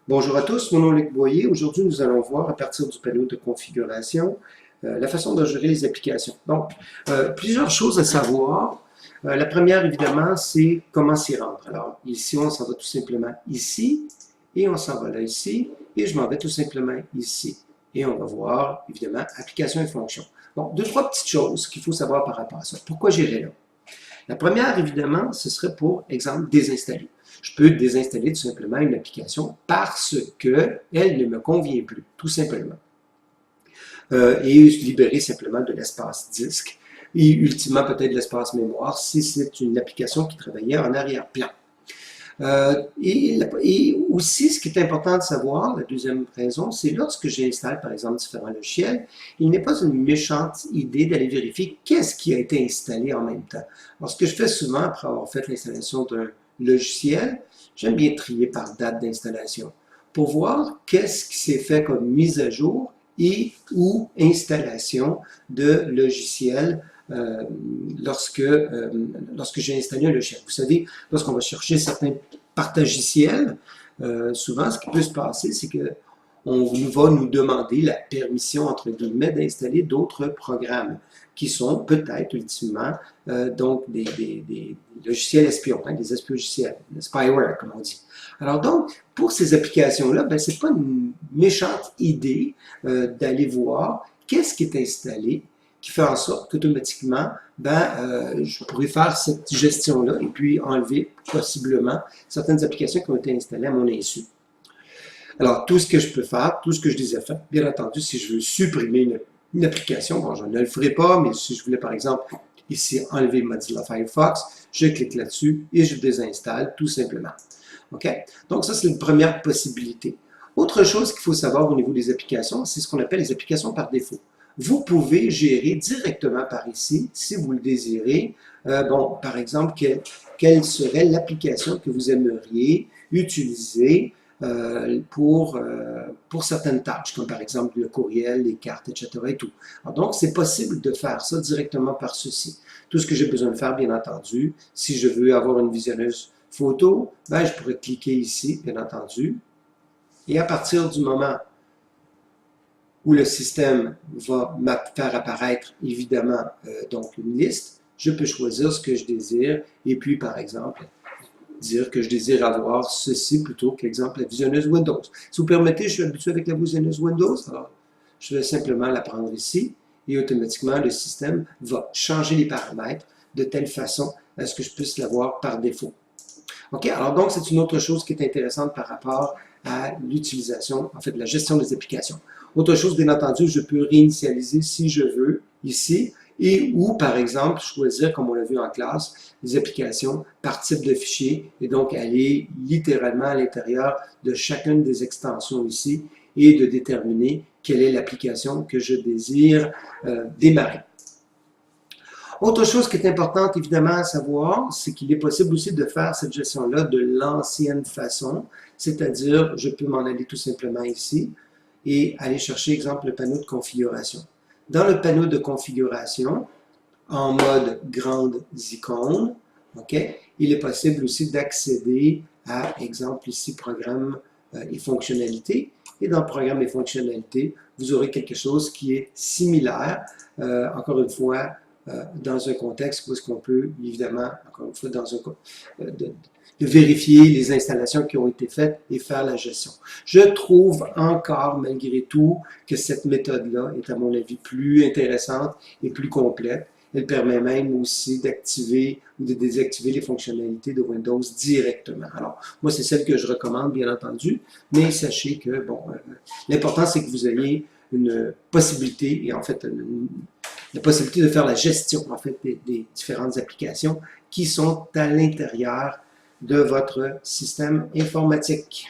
Bonjour à tous, mon nom est Luc Boyer. Aujourd'hui, nous allons voir à partir du panneau de configuration la façon de gérer les applications. Donc, plusieurs choses à savoir. La première, évidemment, c'est comment s'y rendre. Alors, ici, on s'en va tout simplement ici, et on s'en va là ici, et je m'en vais tout simplement ici. Et on va voir, évidemment, applications et fonctions. Bon, deux, trois petites choses qu'il faut savoir par rapport à ça. Pourquoi j'irai là? La première, évidemment, ce serait pour, exemple, désinstaller. Je peux désinstaller tout simplement une application parce qu'elle ne me convient plus, tout simplement. Et libérer simplement de l'espace disque et ultimement peut-être de l'espace mémoire si c'est une application qui travaillait en arrière-plan. Et aussi, ce qui est important de savoir, la deuxième raison, c'est lorsque j'installe, par exemple, différents logiciels, il n'est pas une méchante idée d'aller vérifier qu'est-ce qui a été installé en même temps. Alors, ce que je fais souvent, après avoir fait l'installation d'un logiciel, j'aime bien trier par date d'installation pour voir qu'est-ce qui s'est fait comme mise à jour et ou installation de logiciels lorsque j'ai installé un logiciel. Vous savez, lorsqu'on va chercher certains partagiciels, souvent ce qui peut se passer, c'est que on va nous demander la permission, entre guillemets, d'installer d'autres programmes qui sont peut-être ultimement donc des logiciels espions, hein, des espiogiciels, des spyware, comme on dit. Alors donc, pour ces applications-là, ben, c'est pas une méchante idée d'aller voir qu'est-ce qui est installé, qui fait en sorte qu'automatiquement, je pourrais faire cette gestion-là et puis enlever possiblement certaines applications qui ont été installées à mon insu. Alors, tout ce que je peux faire, tout ce que je les ai fait, bien entendu, si je veux supprimer une application, bon, je ne le ferai pas, mais si je voulais, par exemple, ici, enlever Mozilla Firefox, je clique là-dessus et je désinstalle tout simplement. OK? Donc, ça, c'est une première possibilité. Autre chose qu'il faut savoir au niveau des applications, c'est ce qu'on appelle les applications par défaut. Vous pouvez gérer directement par ici, si vous le désirez, par exemple, quelle serait l'application que vous aimeriez utiliser pour certaines tâches, comme par exemple le courriel, les cartes, etc. et tout. Alors donc, c'est possible de faire ça directement par ceci. Tout ce que j'ai besoin de faire, bien entendu, si je veux avoir une visionneuse photo, je pourrais cliquer ici, bien entendu, et à partir du moment où le système va me faire apparaître, évidemment, donc une liste, je peux choisir ce que je désire, et puis, par exemple, dire que je désire avoir ceci plutôt qu'exemple la visionneuse Windows. Si vous permettez, je suis habitué avec la visionneuse Windows, alors je vais simplement la prendre ici, et automatiquement, le système va changer les paramètres de telle façon à ce que je puisse l'avoir par défaut. OK, alors donc, c'est une autre chose qui est intéressante par rapport à l'utilisation, en fait, la gestion des applications. Autre chose, bien entendu, je peux réinitialiser si je veux, ici, et ou, par exemple, choisir, comme on l'a vu en classe, les applications par type de fichier, et donc aller littéralement à l'intérieur de chacune des extensions ici, et de déterminer quelle est l'application que je désire démarrer. Autre chose qui est importante, évidemment, à savoir, c'est qu'il est possible aussi de faire cette gestion-là de l'ancienne façon, c'est-à-dire, je peux m'en aller tout simplement ici et aller chercher, exemple, le panneau de configuration. Dans le panneau de configuration, en mode grandes icônes, okay, il est possible aussi d'accéder à, exemple, ici, programme et fonctionnalités. Et dans programme et fonctionnalités, vous aurez quelque chose qui est similaire, encore une fois, dans un contexte où est-ce qu'on peut, évidemment, encore une fois, dans un de vérifier les installations qui ont été faites et faire la gestion. Je trouve encore, malgré tout, que cette méthode-là est, à mon avis, plus intéressante et plus complète. Elle permet même aussi d'activer ou de désactiver les fonctionnalités de Windows directement. Alors, moi, c'est celle que je recommande, bien entendu, mais sachez que, bon, l'important, c'est que vous ayez une possibilité, et en fait, la possibilité de faire la gestion, en fait, des différentes applications qui sont à l'intérieur de votre système informatique.